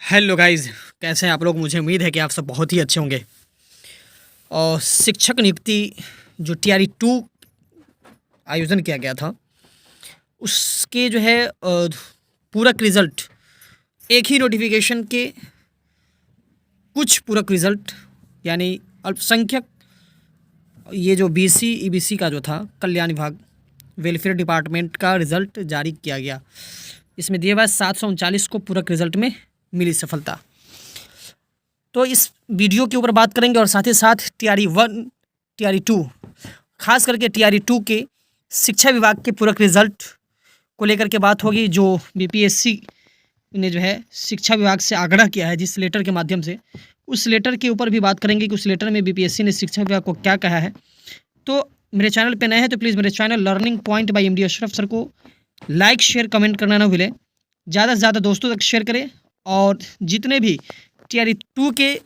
Hello guys, कैसे हैं आप लोग। मुझे उम्मीद है कि आप सब बहुत ही अच्छे होंगे। और शिक्षक नियुक्ति जो TRE 2 आयोजन किया गया था, उसके जो है पूरक रिज़ल्ट एक ही नोटिफिकेशन के कुछ पूरक रिज़ल्ट यानी अल्पसंख्यक ये जो BC EBC का जो था कल्याण विभाग वेलफेयर डिपार्टमेंट का रिज़ल्ट जारी किया गया। इसमें दिए हुए 739 को पूरक रिज़ल्ट में मिली सफलता। तो इस वीडियो के ऊपर बात करेंगे और साथ ही साथ TRE 1 TRE 2 खास करके TRE 2 के शिक्षा विभाग के पूरक रिज़ल्ट को लेकर के बात होगी, जो BPSC ने जो है शिक्षा विभाग से आग्रह किया है जिस लेटर के माध्यम से, उस लेटर के ऊपर भी बात करेंगे कि उस लेटर में BPSC ने शिक्षा विभाग को क्या कहा है। तो मेरे चैनल पे नए हैं तो प्लीज़ मेरे channel learning point by MD Ashraf sir को लाइक शेयर कमेंट करना ना भूलें, ज़्यादा से ज़्यादा दोस्तों तक शेयर करें। और जितने भी TRE 2 के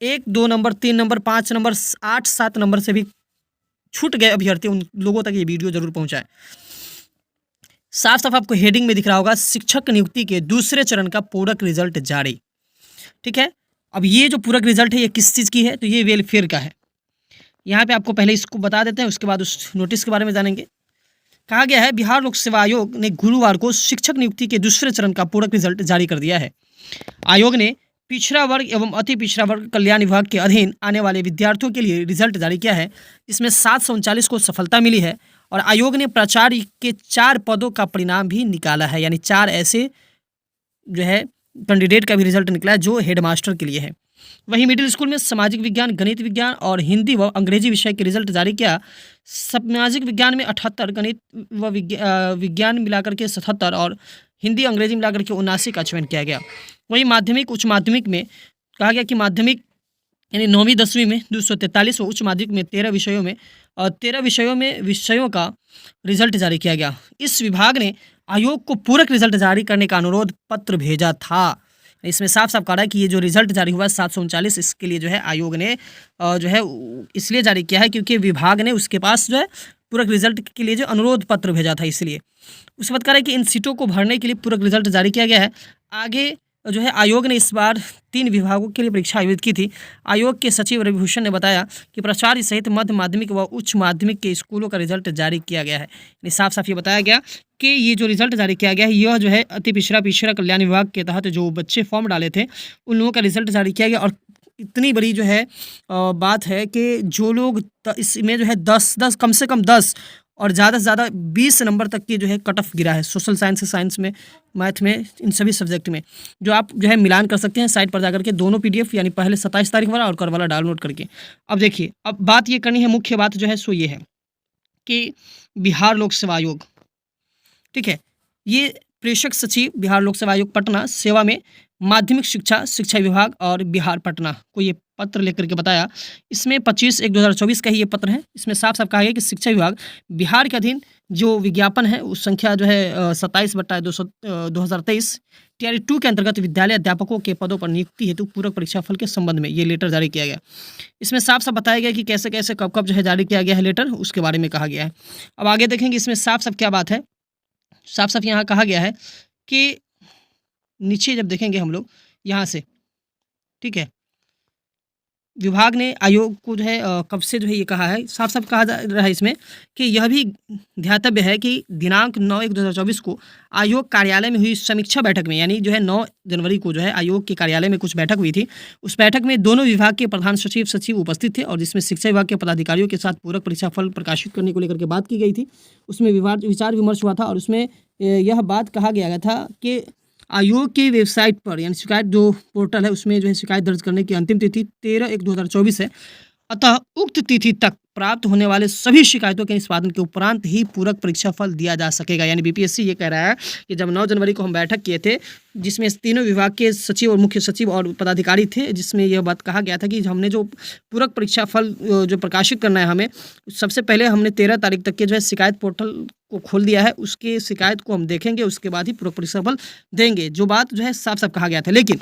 1, 2 नंबर, 3 नंबर, 5 नंबर, 8, 7 नंबर से भी छूट गए अभ्यर्थी, उन लोगों तक ये वीडियो जरूर पहुंचाएं। साफ साफ आपको हेडिंग में दिख रहा होगा, शिक्षक नियुक्ति के दूसरे चरण का पूरक रिजल्ट जारी। ठीक है, अब ये जो पूरक रिजल्ट है ये किस चीज़ की है, तो ये वेलफेयर का है। यहाँ पे आपको पहले इसको बता देते हैं, उसके बाद उस नोटिस के बारे में जानेंगे। कहा गया है, बिहार लोक सेवा आयोग ने गुरुवार को शिक्षक नियुक्ति के दूसरे चरण का पूरक रिजल्ट जारी कर दिया है। आयोग ने पिछड़ा वर्ग एवं अति पिछड़ा वर्ग कल्याण विभाग के अधीन आने वाले विद्यार्थियों के लिए रिजल्ट जारी किया है। इसमें 739 को सफलता मिली है और आयोग ने प्राचार्य के 4 पदों का परिणाम भी निकाला है, यानी 4 ऐसे जो है कैंडिडेट का भी रिजल्ट निकला है जो हेडमास्टर के लिए है। वहीं मिडिल स्कूल में सामाजिक विज्ञान, गणित विज्ञान और हिंदी व अंग्रेजी विषय के रिजल्ट जारी किया। सामाजिक विज्ञान में 78, गणित व विज्ञान मिलाकर के 77 और हिंदी अंग्रेजी मिलाकर के 79 का चयन किया गया। वहीं माध्यमिक उच्च माध्यमिक में कहा गया कि माध्यमिक यानी 9वीं 10वीं में 243 व उच्च माध्यमिक में 13 विषयों में और 13 विषयों का रिजल्ट जारी किया गया। इस विभाग ने आयोग को पूरक रिजल्ट जारी करने का अनुरोध पत्र भेजा था। इसमें साफ साफ कहा है कि ये जो रिजल्ट जारी हुआ 739, इसके लिए जो है आयोग ने जो है इसलिए जारी किया है क्योंकि विभाग ने उसके पास जो है पूरक रिजल्ट के लिए जो अनुरोध पत्र भेजा था, इसलिए। उसके बाद कहा है कि इन सीटों को भरने के लिए पूरक रिजल्ट जारी किया गया है। आगे जो है आयोग ने इस बार 3 विभागों के लिए परीक्षा आयोजित की थी। आयोग के सचिव रविभूषण ने बताया कि प्राचार्य सहित मध्य माध्यमिक व उच्च माध्यमिक के स्कूलों का रिजल्ट जारी किया गया है। यानी साफ साफ ये बताया गया कि ये जो रिजल्ट जारी किया गया है यह जो है अति पिछड़ा कल्याण विभाग के तहत जो बच्चे फॉर्म डाले थे उन लोगों का रिजल्ट जारी किया गया। और इतनी बड़ी जो है बात है कि जो लोग इसमें जो है 10 कम से कम 10 और ज़्यादा से ज़्यादा 20 नंबर तक की जो है कट ऑफ गिरा है सोशल साइंस में, मैथ में, इन सभी सब्जेक्ट में, जो आप जो है मिलान कर सकते हैं साइट पर जाकर के दोनों PDF यानी पहले 27 तारीख वाला और कल वाला डाउनलोड करके। अब देखिए, अब बात ये करनी है, मुख्य बात जो है सो ये है कि बिहार लोक सेवा आयोग, ठीक है, ये प्रेषक सचिव बिहार लोक सेवा आयोग पटना सेवा में माध्यमिक शिक्षा विभाग और बिहार पटना को ये पत्र लेकर के बताया। इसमें 25/1/2024 का ही ये पत्र है। इसमें साफ साफ कहा गया कि शिक्षा विभाग बिहार के अधीन जो विज्ञापन है उस संख्या जो है 27/2023 TRE 2 के अंतर्गत विद्यालय अध्यापकों के पदों पर नियुक्ति हेतु पूरक परीक्षाफल के संबंध में ये लेटर जारी किया गया। इसमें साफ साफ बताया गया कि कैसे कैसे कब कब जो है जारी किया गया है लेटर, उसके बारे में कहा गया है। अब आगे देखेंगे इसमें साफ साफ क्या बात है। साफ साफ यहाँ कहा गया है कि नीचे जब देखेंगे हम लोग यहाँ से, ठीक है, विभाग ने आयोग को जो है कब से जो है ये कहा है, साफ साफ कहा जा रहा है इसमें कि यह भी ध्यातव्य है कि दिनांक 9/1/2024 को आयोग कार्यालय में हुई समीक्षा बैठक में, यानी जो है 9 जनवरी को जो है आयोग के कार्यालय में कुछ बैठक हुई थी। उस बैठक में दोनों विभाग के प्रधान सचिव उपस्थित थे और जिसमें शिक्षा विभाग के पदाधिकारियों के साथ पूरक परीक्षाफल प्रकाशित करने को लेकर के बात की गई थी। उसमें विचार विमर्श हुआ था और उसमें यह बात कहा गया था कि आयोग की वेबसाइट पर यानी शिकायत जो पोर्टल है उसमें जो है शिकायत दर्ज करने की अंतिम तिथि 13/1/2024 है। अतः उक्त तिथि तक प्राप्त होने वाले सभी शिकायतों के निष्पादन के उपरांत ही पूरक परीक्षाफल दिया जा सकेगा। यानी BPSC ये कह रहा है कि जब 9 जनवरी को हम बैठक किए थे जिसमें तीनों विभाग के सचिव और मुख्य सचिव और पदाधिकारी थे, जिसमें यह बात कहा गया था कि हमने जो पूरक परीक्षाफल जो प्रकाशित करना है, हमें सबसे पहले हमने 13 तारीख तक के जो है शिकायत पोर्टल को खोल दिया है, उसके शिकायत को हम देखेंगे, उसके बाद ही पूरक परीक्षाफल देंगे। जो बात जो है साफ साफ कहा गया था, लेकिन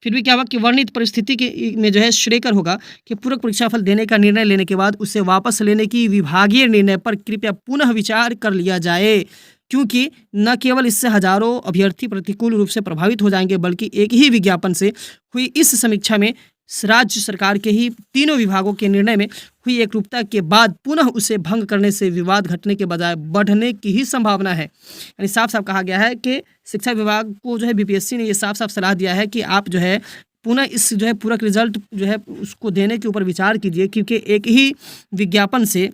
फिर भी क्या हुआ कि वर्णित परिस्थिति के में जो है श्रेयकर होगा कि पूरक परीक्षाफल देने का निर्णय लेने के बाद उसे वापस लेने की विभागीय निर्णय पर कृपया पुनः विचार कर लिया जाए। क्योंकि न केवल इससे हजारों अभ्यर्थी प्रतिकूल रूप से प्रभावित हो जाएंगे, बल्कि एक ही विज्ञापन से हुई इस समीक्षा में राज्य सरकार के ही तीनों विभागों के निर्णय में हुई एकरूपता के बाद पुनः उसे भंग करने से विवाद घटने के बजाय बढ़ने की ही संभावना है। यानी साफ साफ कहा गया है कि शिक्षा विभाग को जो है बीपीएससी ने ये साफ साफ सलाह दिया है कि आप जो है पुनः इस जो है पूरक रिजल्ट जो है उसको देने के ऊपर विचार कीजिए, क्योंकि एक ही विज्ञापन से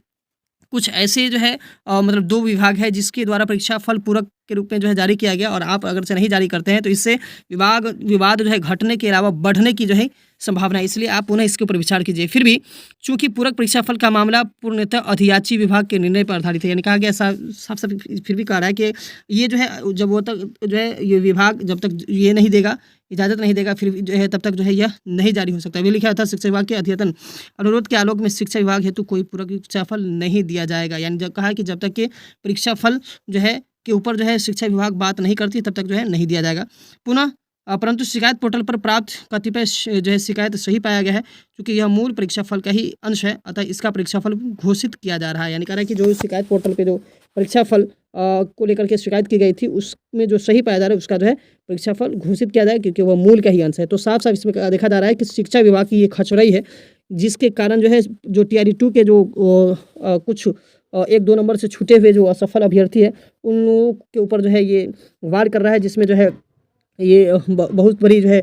कुछ ऐसे जो है मतलब दो विभाग है जिसके द्वारा परीक्षा फल पूरक के रूप में जो है जारी किया गया, और आप अगर से नहीं जारी करते हैं तो इससे विवाद जो है घटने के अलावा बढ़ने की जो है संभावना है। इसलिए आप पुनः इसके ऊपर विचार कीजिए। फिर भी चूंकि पूरक परीक्षा फल का मामला पूर्णतः अधियाची विभाग के निर्णय पर आधारित है, यानी कहा गया साफ साफ फिर भी कह रहा है कि ये जो है जब वो तक जो है ये विभाग जब तक ये नहीं देगा, इजाज़त नहीं देगा, फिर जो है तब तक जो है यह नहीं जारी हो सकता। वे लिखा था शिक्षा विभाग के अध्यतन अनुरोध के आलोक में शिक्षा विभाग हेतु कोई पूरक परीक्षा फल नहीं दिया जाएगा। यानी जब कहा कि जब तक के परीक्षा फल जो है के ऊपर जो है शिक्षा विभाग बात नहीं करती तब तक जो है नहीं दिया जाएगा। पुनः परंतु शिकायत पोर्टल पर प्राप्त कतिपय जो है शिकायत सही पाया गया है, क्योंकि यह मूल परीक्षा फल का ही अंश है, अतः इसका परीक्षा फल घोषित किया जा रहा है। यानी कह रहा है कि जो शिकायत पोर्टल पे जो परीक्षा फल को लेकर के शिकायत की गई थी उसमें जो सही पाया जा रहा है उसका जो है परीक्षा फल घोषित किया जाए, क्योंकि वह मूल का ही अंश है। तो साफ साफ इसमें देखा जा रहा है कि शिक्षा विभाग की ये खचड़ई है, जिसके कारण जो है जो TRE 2 के जो कुछ 1-2 नंबर से छूटे हुए जो असफल अभ्यर्थी है उन लोगों के ऊपर जो है ये वार कर रहा है, जिसमें जो है ये बहुत बड़ी जो है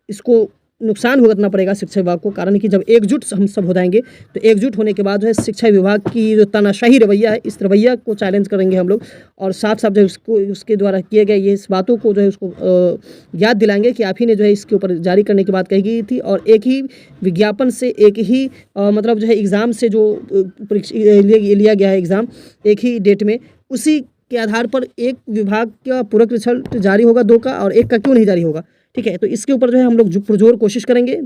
इसको नुकसान भुगतना पड़ेगा शिक्षा विभाग को। कारण कि जब एकजुट हम सब हो जाएंगे तो एकजुट होने के बाद जो है शिक्षा विभाग की जो तानाशाही रवैया है इस रवैया को चैलेंज करेंगे हम लोग, और साफ साफ जो है उसको उसके द्वारा किए गए ये इस बातों को जो है उसको याद दिलाएंगे कि आप ही ने जो है इसके ऊपर जारी करने की बात कही गई थी, और एक ही विज्ञापन से एक ही मतलब जो है एग्ज़ाम से जो लिया गया है एग्ज़ाम एक ही डेट में, उसी के आधार पर एक विभाग का पूरक रिजल्ट जारी होगा 2 का, और 1 का क्यों नहीं जारी होगा। ठीक है, तो इसके ऊपर जो है हम लोग पुरजोर कोशिश करेंगे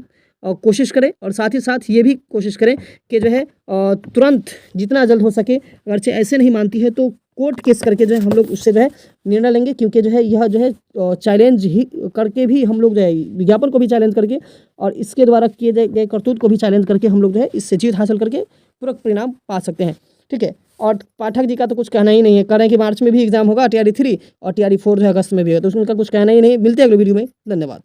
और कोशिश करें, और साथ ही साथ ये भी कोशिश करें कि जो है तुरंत जितना जल्द हो सके, अगरचे ऐसे नहीं मानती है तो कोर्ट केस करके जो है हम लोग उससे जो है निर्णय लेंगे, क्योंकि जो है यह जो है चैलेंज ही करके भी हम लोग जो है विज्ञापन को भी चैलेंज करके और इसके द्वारा किए गए करतूत को भी चैलेंज करके हम लोग जो है इससे जीत हासिल करके पूरक परिणाम पा सकते हैं। ठीक है, और पाठक जी का तो कुछ कहना ही नहीं है, कह रहे हैं कि मार्च में भी एग्जाम होगा TRE 3 और TRE 4 जो है अगस्त में भी है, तो उसमें कुछ कहना ही नहीं है। मिलते हैं अगले वीडियो में, धन्यवाद।